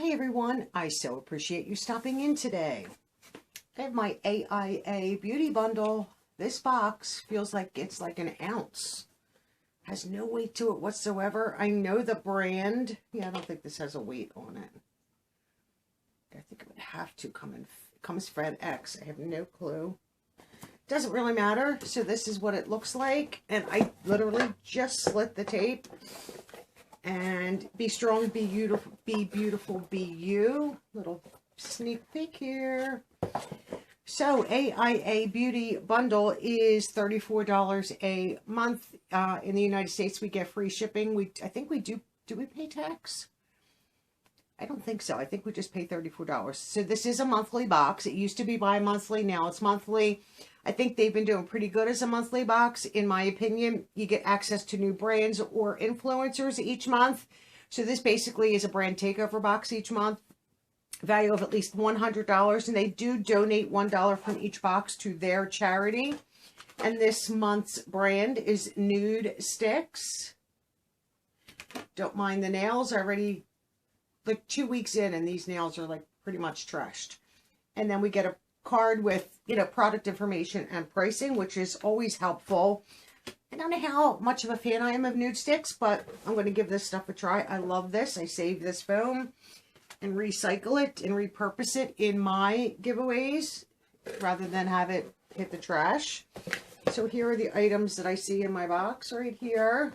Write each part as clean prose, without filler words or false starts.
Hi everyone, I so appreciate you stopping in today. I have my AIA beauty bundle. This box feels like it's like an ounce. Has no weight to it whatsoever. I know the brand. Yeah, I don't think this has a weight on it. I think it would have to come in. It comes FedEx. I have no clue. Doesn't really matter. So this is what it looks like. And I literally just slit the tape. And be strong, be beautiful, be you. Little sneak peek here. So AIA Beauty Bundle is $34 a month. In the United States, we get free shipping. I think we do. Do we pay tax? I don't think so. I think we just pay $34. So this is a monthly box. It used to be bi-monthly. Now it's monthly. I think they've been doing pretty good as a monthly box. In my opinion, you get access to new brands or influencers each month. So this basically is a brand takeover box each month. Value of at least $100. And they do donate $1 from each box to their charity. And this month's brand is NudeStix. Don't mind the nails. Already like 2 weeks in and these nails are like pretty much trashed. And then we get a card with, you know, product information and pricing, which is always helpful. I don't know how much of a fan I am of NudeStix, but I'm going to give this stuff a try. I love this. I save this foam and recycle it and repurpose it in my giveaways rather than have it hit the trash. So here are the items that I see in my box right here.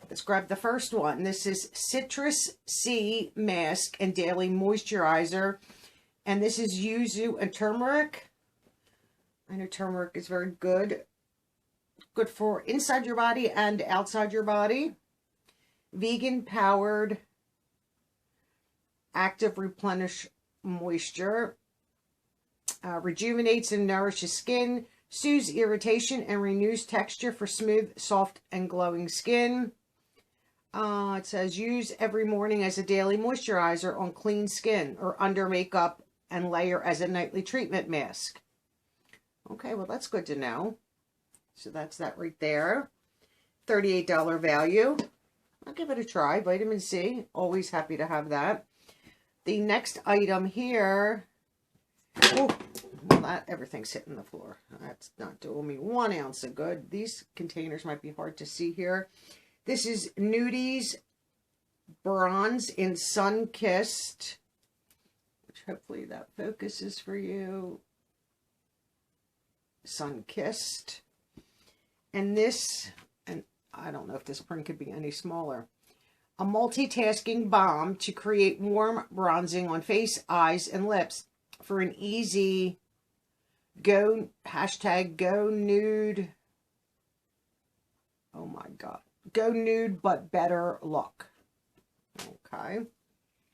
Let's grab the first one. This is Citrus Sea Mask and Daily Moisturizer. And this is yuzu and turmeric. I know turmeric is very good. Good for inside your body and outside your body. Vegan powered active replenish moisture. Rejuvenates and nourishes skin. Soothes irritation and renews texture for smooth, soft, and glowing skin. It says use every morning as a daily moisturizer on clean skin or under makeup and layer as a nightly treatment mask. Okay, well that's good to know. So that's that right there. $38 value. I'll give it a try. Vitamin C. Always happy to have that. The next item here. Oh, well that everything's hitting the floor. That's not doing me 1 ounce of good. These containers might be hard to see here. This is Nudies Bronze in Sun Kissed, which hopefully that focuses for you. Sun Kissed. And this, and I don't know if this print could be any smaller, a multitasking balm to create warm bronzing on face, eyes, and lips for an easy go, #go nude. Oh my God. Go nude, but better look. Okay.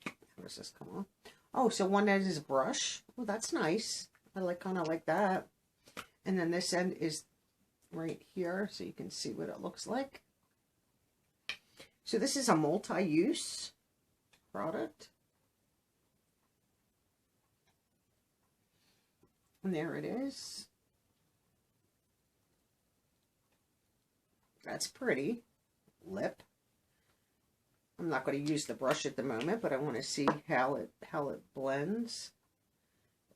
How does this come on? Oh, so one end is a brush. Oh, that's nice. I like kind of like that. And then this end is right here, so you can see what it looks like. So this is a multi-use product. And there it is. That's pretty. Lip. I'm not going to use the brush at the moment, but I want to see how it blends,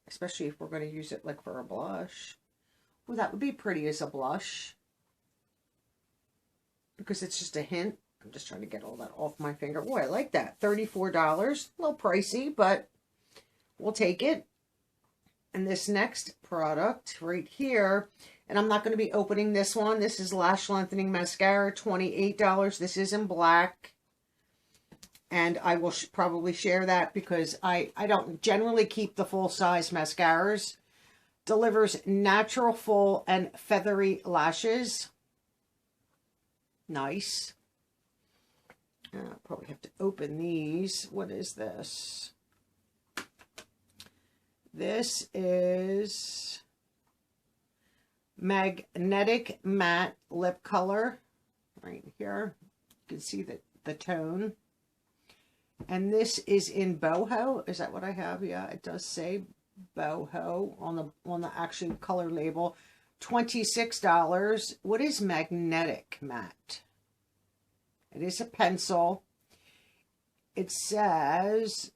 especially if we're going to use it like for a blush. Well, that would be pretty as a blush because it's just a hint. I'm just trying to get all that off my finger. Oh, I like that. $34. A little pricey, but we'll take it. And this next product right here, and I'm not going to be opening this one. This is Lash Lengthening Mascara, $28. This is in black. And I will probably share that because I don't generally keep the full-size mascaras. Delivers natural, full, and feathery lashes. Nice. I'll probably have to open these. What is this? This is Magnetic Matte Lip Color. Right here. You can see the tone. And this is in boho. Is that what I have? Yeah, it does say boho on the actual color label. $26. What is Magnetic Matte? It is a pencil. it says,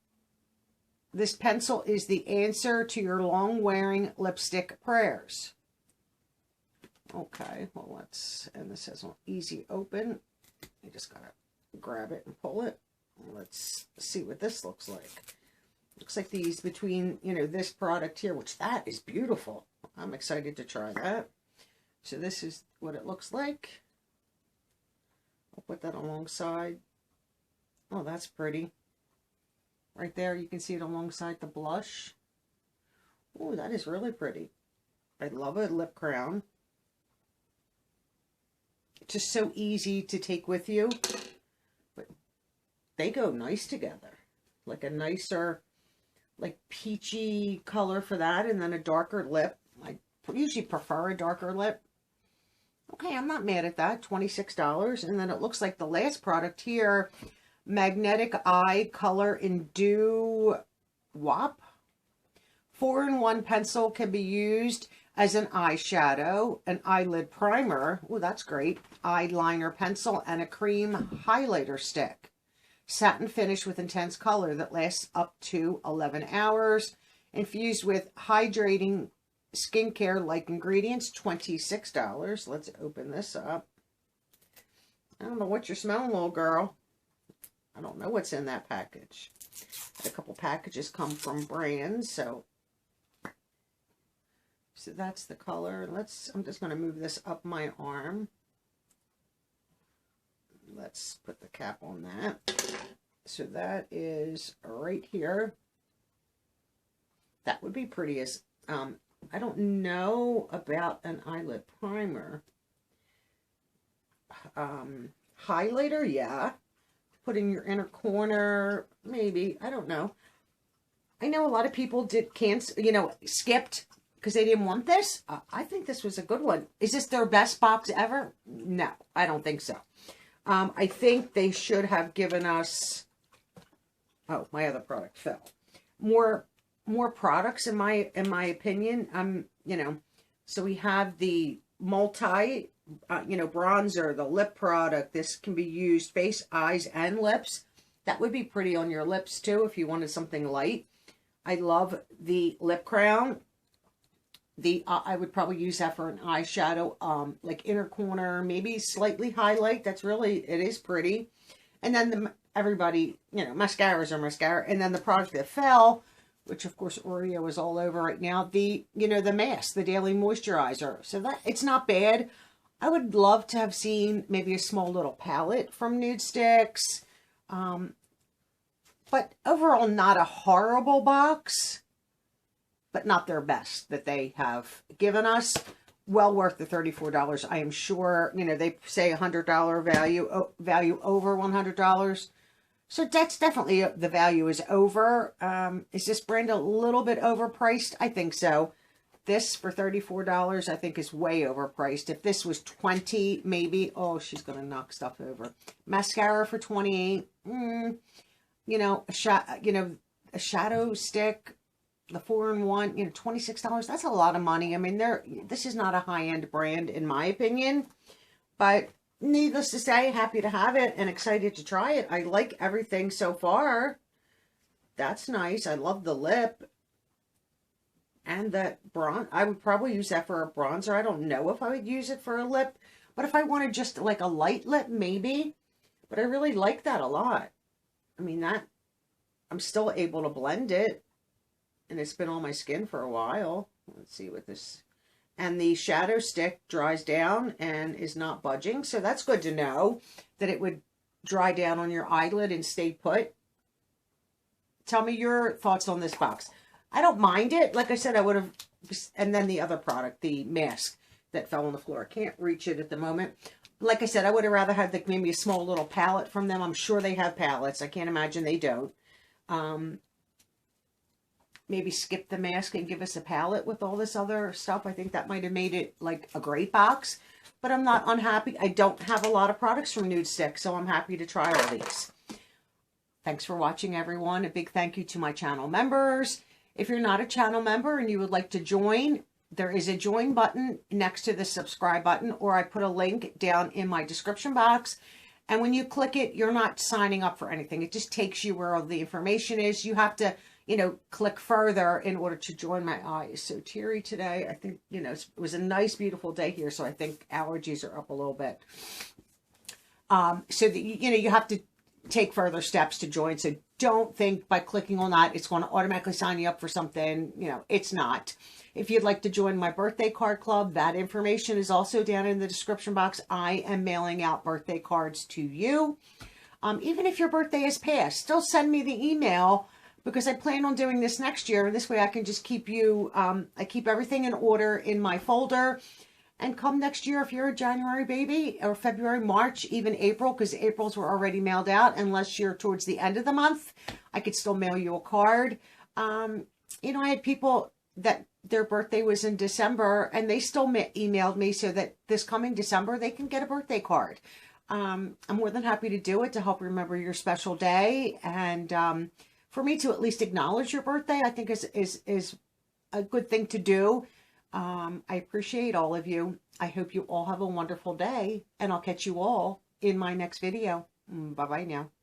this pencil is the answer to your long-wearing lipstick prayers. Okay, well, let's, and this says easy open. You just gotta grab it and pull it. Let's see what this looks like. Looks like these between, you know, this product here, which that is beautiful. I'm excited to try that. So this is what it looks like. I'll put that alongside. Oh, that's pretty. Right there, you can see it alongside the blush. Oh, that is really pretty. I love a lip crown. Just so easy to take with you. But they go nice together. Like a nicer, like peachy color for that, and then a darker lip. I usually prefer a darker lip. Okay, I'm not mad at that. $26. And then it looks like the last product here, Magnetic Eye Color in Dew WAP. 4-in-1 pencil can be used as an eyeshadow, an eyelid primer. Oh, that's great. Eyeliner pencil and a cream highlighter stick. Satin finish with intense color that lasts up to 11 hours. Infused with hydrating skincare-like ingredients, $26. Let's open this up. I don't know what you're smelling, little girl. I don't know what's in that package. A couple packages come from brands, so that's the color. I'm just going to move this up my arm. Let's put the cap on that. So that is right here. That would be pretty as, I don't know about an eyelid primer. Highlighter, yeah. Put in your inner corner, maybe. I don't know. I know a lot of people skipped because they didn't want this. I think this was a good one. Is this their best box ever? No, I don't think so. I think they should have given us, oh, my other product fell. More products in my opinion. So we have the multi, bronzer, the lip product. This can be used face, eyes, and lips. That would be pretty on your lips too if you wanted something light. I love the lip crown. I would probably use that for an eyeshadow, like inner corner, maybe slightly highlight. It is pretty. And then everybody, mascaras are mascara. And then the product that fell, which of course Oreo is all over right now, the mask, the daily moisturizer. So that, it's not bad. I would love to have seen maybe a small little palette from NudeStix. But overall, not a horrible box, but not their best that they have given us. Well worth the $34. I am sure, they say $100 value over $100. So that's definitely, the value is over. Is this brand a little bit overpriced? I think so. This for $34, I think is way overpriced. If this was $20, maybe, oh, she's going to knock stuff over. Mascara for $28. A shadow stick, the 4-in-1, $26. That's a lot of money. I mean, this is not a high-end brand in my opinion, but needless to say, happy to have it and excited to try it. I like everything so far. That's nice. I love the lip. And that bronze, I would probably use that for a bronzer. I don't know if I would use it for a lip, but if I wanted just like a light lip, maybe. But I really like that a lot. I mean, I'm still able to blend it, and it's been on my skin for a while. Let's see what this, and the shadow stick dries down and is not budging. So that's good to know that it would dry down on your eyelid and stay put. Tell me your thoughts on this box. I don't mind it. Like I said, I would have, and then the other product, the mask that fell on the floor. I can't reach it at the moment. Like I said, I would have rather had maybe a small little palette from them. I'm sure they have palettes. I can't imagine they don't. Maybe skip the mask and give us a palette with all this other stuff. I think that might have made it like a great box. But I'm not unhappy. I don't have a lot of products from NudeStix, so I'm happy to try all these. Thanks for watching, everyone. A big thank you to my channel members. If you're not a channel member and you would like to join, there is a join button next to the subscribe button, or I put a link down in my description box. And when you click it, you're not signing up for anything. It just takes you where all the information is. You have to, you know, click further in order to join my eyes. So teary today. I think, you know, it was a nice, beautiful day here. So I think allergies are up a little bit. So that, you know, you have to take further steps to join. So don't think by clicking on that, it's going to automatically sign you up for something. You know, it's not. If you'd like to join my birthday card club, that information is also down in the description box. I am mailing out birthday cards to you. Even if your birthday is passed, still send me the email, because I plan on doing this next year. This way I can just keep you, I keep everything in order in my folder. And come next year, if you're a January baby, or February, March, even April, because April's were already mailed out, unless you're towards the end of the month, I could still mail you a card. You know, I had people that their birthday was in December, and they still emailed me so that this coming December, they can get a birthday card. I'm more than happy to do it to help remember your special day. And for me to at least acknowledge your birthday, I think is a good thing to do. I appreciate all of you. I hope you all have a wonderful day, and I'll catch you all in my next video. Bye-bye now.